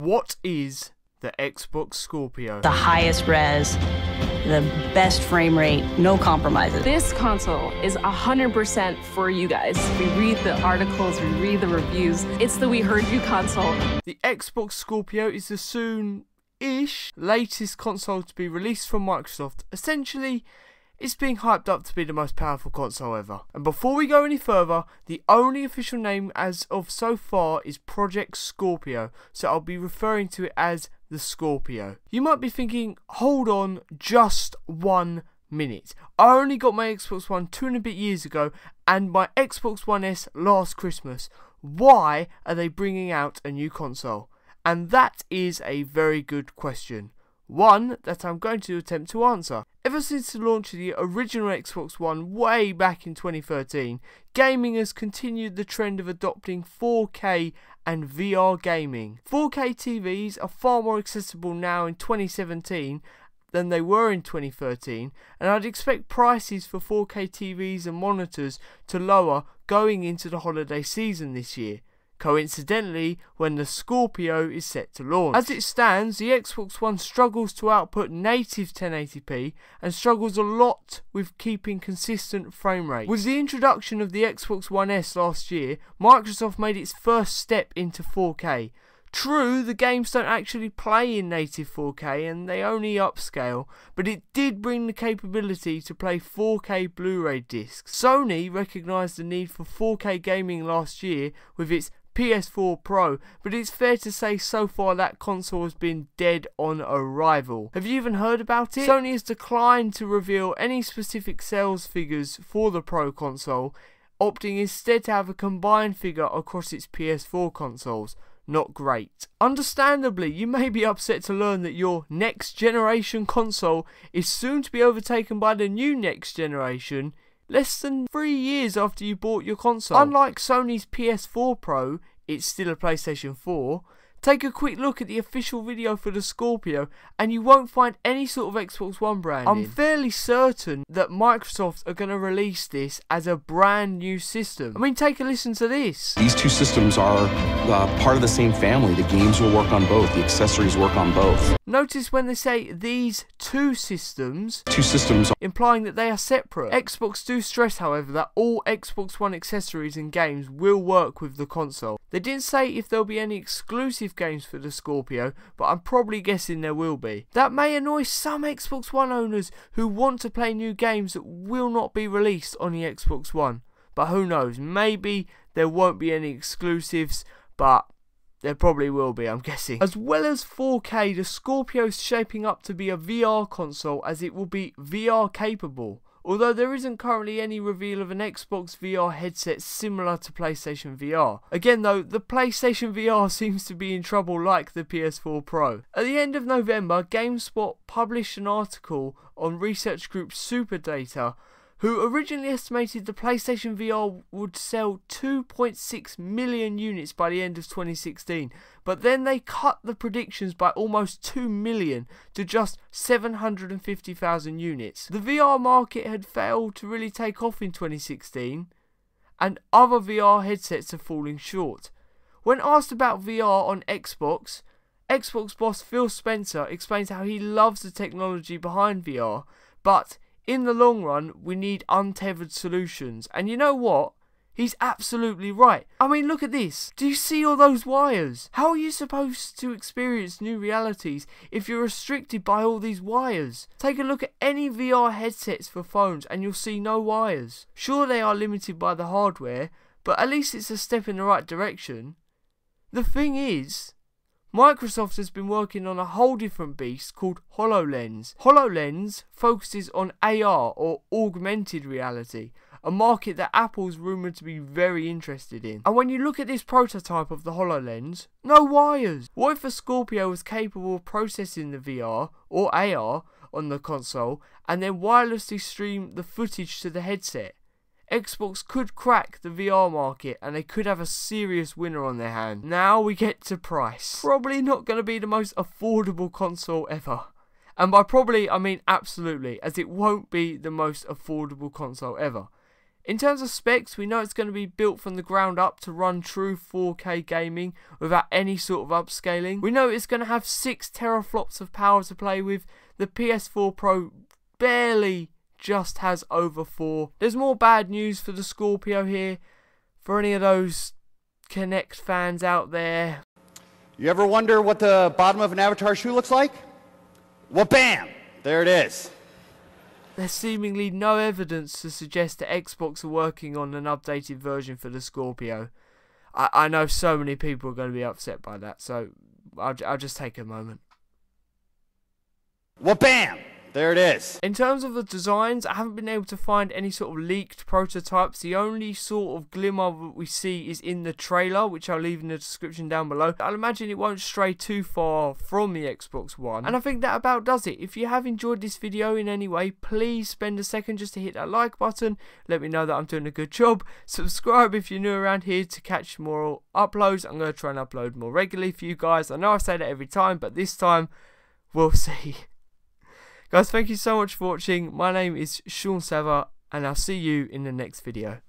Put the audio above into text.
What is the Xbox Scorpio? The highest res, the best frame rate, no compromises. This console is 100% for you guys. We read the articles, we read the reviews. It's the We Heard You console. The Xbox Scorpio is the soon-ish latest console to be released from Microsoft. Essentially, it's being hyped up to be the most powerful console ever. And before we go any further, the only official name as of so far is Project Scorpio, so I'll be referring to it as the Scorpio. You might be thinking, hold on just 1 minute. I only got my Xbox One 2.5 years ago and my Xbox One S last Christmas. Why are they bringing out a new console? And that is a very good question. One that I'm going to attempt to answer. Ever since the launch of the original Xbox One way back in 2013, gaming has continued the trend of adopting 4K and VR gaming. 4K TVs are far more accessible now in 2017 than they were in 2013, and I'd expect prices for 4K TVs and monitors to lower going into the holiday season this year. Coincidentally, when the Scorpio is set to launch. As it stands, the Xbox One struggles to output native 1080p and struggles a lot with keeping consistent frame rate. With the introduction of the Xbox One S last year, Microsoft made its first step into 4K. True, the games don't actually play in native 4K and they only upscale, but it did bring the capability to play 4K Blu-ray discs. Sony recognised the need for 4K gaming last year with its PS4 Pro, but it's fair to say so far that console has been dead on arrival. Have you even heard about it? Sony has declined to reveal any specific sales figures for the Pro console, opting instead to have a combined figure across its PS4 consoles. Not great. Understandably, you may be upset to learn that your next generation console is soon to be overtaken by the new next generation less than 3 years after you bought your console. Unlike Sony's PS4 Pro, it's still a PlayStation 4. Take a quick look at the official video for the Scorpio and you won't find any sort of Xbox One branding. I'm fairly certain that Microsoft are going to release this as a brand new system. I mean, take a listen to this. These two systems are part of the same family. The games will work on both. The accessories work on both. Notice when they say these two systems, implying that they are separate. Xbox do stress, however, that all Xbox One accessories and games will work with the console. They didn't say if there'll be any exclusive games for the Scorpio, but I'm probably guessing there will be. That may annoy some Xbox One owners who want to play new games that will not be released on the Xbox One. But who knows, maybe there won't be any exclusives, but there probably will be, I'm guessing. As well as 4K, the Scorpio is shaping up to be a VR console as it will be VR capable. Although there isn't currently any reveal of an Xbox VR headset similar to PlayStation VR. Again though, the PlayStation VR seems to be in trouble like the PS4 Pro. At the end of November, GameSpot published an article on research group Superdata, who originally estimated the PlayStation VR would sell 2.6 million units by the end of 2016, but then they cut the predictions by almost 2 million to just 750,000 units. The VR market had failed to really take off in 2016, and other VR headsets are falling short. When asked about VR on Xbox boss Phil Spencer explains how he loves the technology behind VR, but in the long run, we need untethered solutions. And you know what? He's absolutely right. I mean, look at this. Do you see all those wires? How are you supposed to experience new realities if you're restricted by all these wires? Take a look at any VR headsets for phones and you'll see no wires. Sure, they are limited by the hardware, but at least it's a step in the right direction. The thing is, Microsoft has been working on a whole different beast called HoloLens. HoloLens focuses on AR, or augmented reality, a market that Apple's rumoured to be very interested in. And when you look at this prototype of the HoloLens, no wires. What if a Scorpio was capable of processing the VR, or AR, on the console, and then wirelessly stream the footage to the headset? Xbox could crack the VR market and they could have a serious winner on their hand. Now we get to price. Probably not going to be the most affordable console ever. And by probably I mean absolutely, as it won't be the most affordable console ever. In terms of specs, we know it's going to be built from the ground up to run true 4K gaming without any sort of upscaling. We know it's going to have 6 teraflops of power to play with. The PS4 Pro barely just has over 4. There's more bad news for the Scorpio here. For any of those Kinect fans out there. You ever wonder what the bottom of an Avatar shoe looks like? Well, bam! There it is. There's seemingly no evidence to suggest that Xbox are working on an updated version for the Scorpio. I know so many people are going to be upset by that, so I'll just take a moment. Well, bam! There it is. In terms of the designs, I haven't been able to find any sort of leaked prototypes. The only sort of glimmer that we see is in the trailer, which I'll leave in the description down below. I'll imagine it won't stray too far from the Xbox One. And I think that about does it. If you have enjoyed this video in any way, please spend a second just to hit that like button. Let me know that I'm doing a good job. Subscribe if you're new around here to catch more uploads. I'm going to try and upload more regularly for you guys. I know I say that every time, but this time, we'll see. Guys, thank you so much for watching. My name is Sean Sava, and I'll see you in the next video.